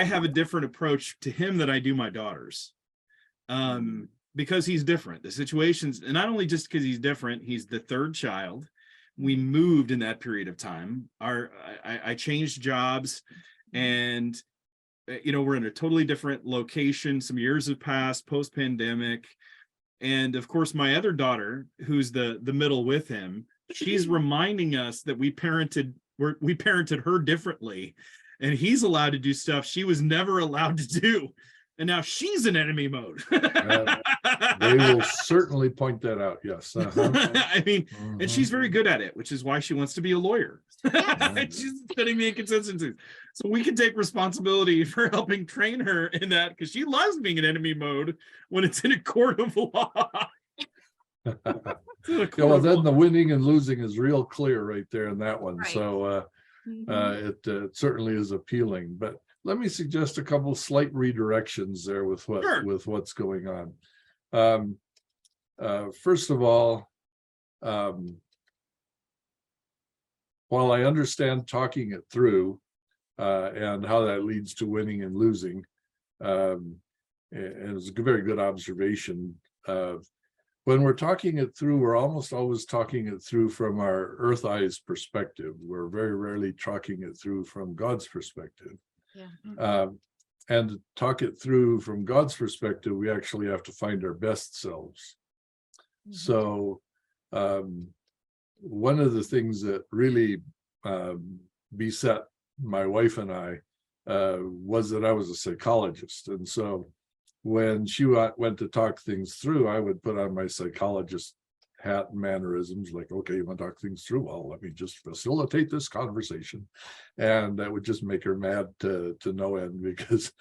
I have a different approach to him than I do my daughters. Because he's different. The situations, and not only just because he's different, he's the third child. We moved in that period of time. I changed jobs, and we're in a totally different location. Some years have passed post-pandemic. And of course, my other daughter, who's the middle with him, she's reminding us that we parented her differently, and he's allowed to do stuff she was never allowed to do. And now she's in enemy mode. They will certainly point that out. Yes. I mean, and she's very good at it, which is why she wants to be a lawyer. She's studying the inconsistencies. So we can take responsibility for helping train her in that, because she loves being in enemy mode when it's in a court of law. Well, then the winning and losing is real clear right there in that one. Right. So it certainly is appealing. But let me suggest a couple slight redirections there with what's going on. First of all, while I understand talking it through and how that leads to winning and losing, and it's a very good observation. When we're talking it through, we're almost always talking it through from our earth eyes perspective. We're very rarely talking it through from God's perspective. Yeah. And to talk it through from God's perspective, we actually have to find our best selves. So one of the things that really beset my wife and I was that I was a psychologist. And so when she went to talk things through, I would put on my psychologist hat and mannerisms, like, okay, you want to talk things through? Well, let me just facilitate this conversation. And that would just make her mad to no end, because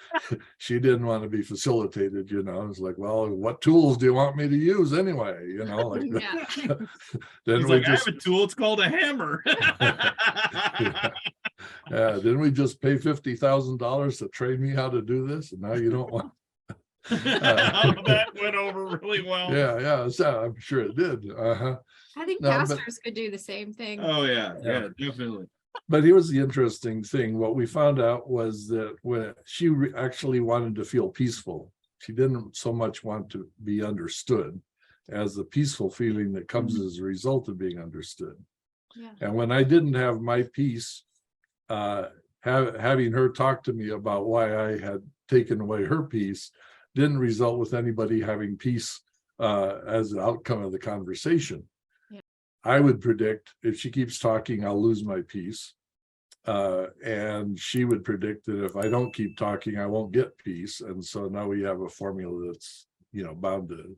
she didn't want to be facilitated, It's like, well, what tools do you want me to use anyway? Like then I have a tool, it's called a hammer. Didn't we just pay $50,000 to train me how to do this? And now you don't want. That went over really well. Yeah, so I'm sure it did. I think pastors could do the same thing. Oh yeah, definitely. But here's the interesting thing. What we found out was that when she actually wanted to feel peaceful, she didn't so much want to be understood as the peaceful feeling that comes as a result of being understood. Yeah. And when I didn't have my peace, having her talk to me about why I had taken away her peace didn't result with anybody having peace as an outcome of the conversation. Yeah. I would predict if she keeps talking, I'll lose my peace. And she would predict that if I don't keep talking, I won't get peace. And so now we have a formula that's, bound to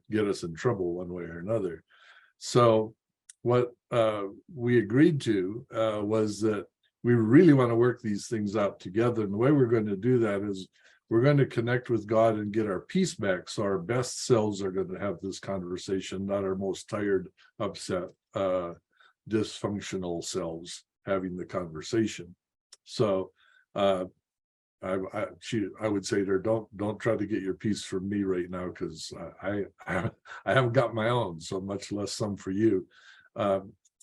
get us in trouble one way or another. So what we agreed to was that we really want to work these things out together. And the way we're going to do that is we're going to connect with God and get our peace back. So our best selves are going to have this conversation, not our most tired, upset, dysfunctional selves having the conversation. So I would say to her, don't try to get your peace from me right now, because I haven't got my own, so much less some for you.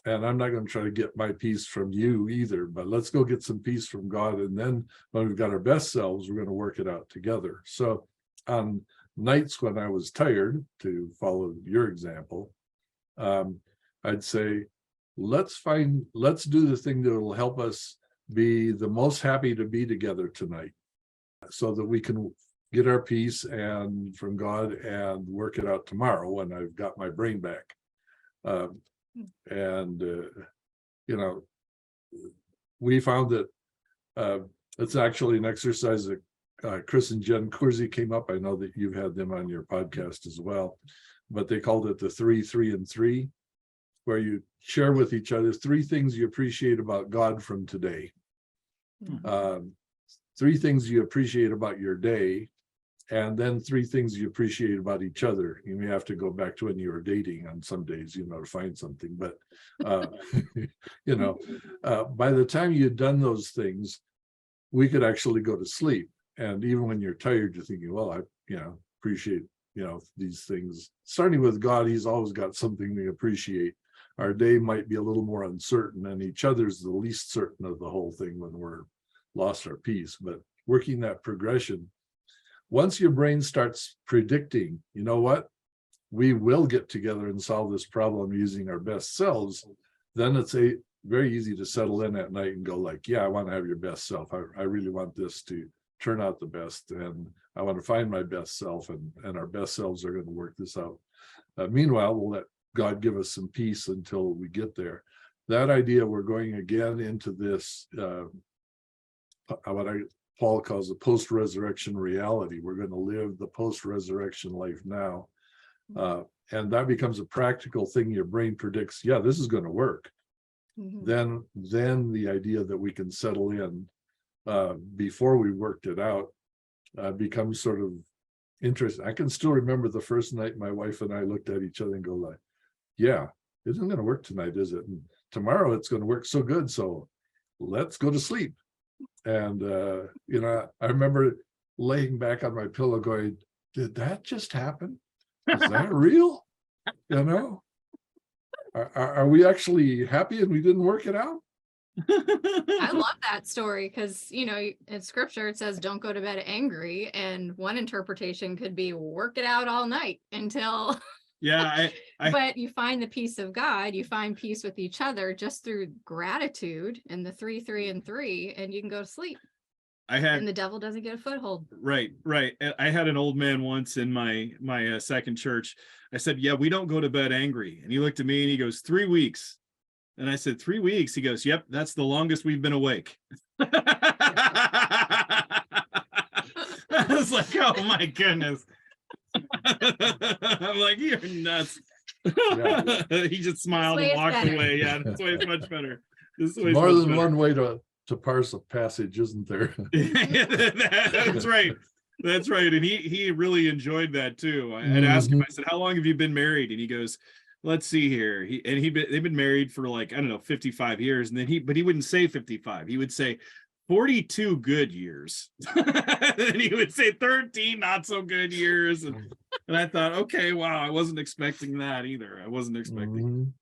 And I'm not going to try to get my peace from you either, but let's go get some peace from God. And then when we've got our best selves, we're going to work it out together. So on nights when I was tired, to follow your example, I'd say, let's do the thing that will help us be the most happy to be together tonight, so that we can get our peace and from God and work it out tomorrow when I've got my brain back. We found that it's actually an exercise that Chris and Jen Coursey came up. I know that you've had them on your podcast as well, but they called it the 3, 3, and 3, where you share with each other 3 things you appreciate about God from today, 3 things you appreciate about your day, and then 3 things you appreciate about each other. You may have to go back to when you were dating on some days, to find something. But, by the time you'd done those things, we could actually go to sleep. And even when you're tired, you're thinking, well, I, appreciate, these things. Starting with God, he's always got something to appreciate. Our day might be a little more uncertain, and each other's the least certain of the whole thing when we're lost our peace. But working that progression. Once your brain starts predicting, you know what, we will get together and solve this problem using our best selves, then it's very easy to settle in at night and go like, yeah, I want to have your best self. I really want this to turn out the best, and I want to find my best self, and our best selves are going to work this out. Meanwhile, we'll let God give us some peace until we get there. That idea, we're going again into this, what Paul calls the post-resurrection reality. We're going to live the post-resurrection life now. And that becomes a practical thing. Your brain predicts, yeah, this is going to work. Then the idea that we can settle in before we worked it out becomes sort of interesting. I can still remember the first night my wife and I looked at each other and go like, yeah, it isn't going to work tonight, is it? And tomorrow it's going to work so good, so let's go to sleep. And I remember laying back on my pillow going, did that just happen? Is that real? Are we actually happy and we didn't work it out? I love that story because, in scripture, it says, don't go to bed angry. And one interpretation could be work it out all night until. Yeah. But you find the peace of God, you find peace with each other just through gratitude and the 3, 3, and 3, and you can go to sleep. And the devil doesn't get a foothold. Right. I had an old man once in my second church. I said, yeah, we don't go to bed angry. And he looked at me and he goes, 3 weeks. And I said, 3 weeks? He goes, yep, that's the longest we've been awake. I was like, oh my goodness. I'm like, you're nuts. Yeah. He just smiled and walked away. Yeah, this way is much better. More than one way to parse a passage, isn't there? That's right. And he really enjoyed that too. I had asked him, I said, how long have you been married? And he goes, let's see here. They've been married for like, I don't know, 55 years. And then he wouldn't say 55. He would say 42 good years. And he would say 13 not so good years. And I thought, okay, wow, I wasn't expecting that either. I wasn't expecting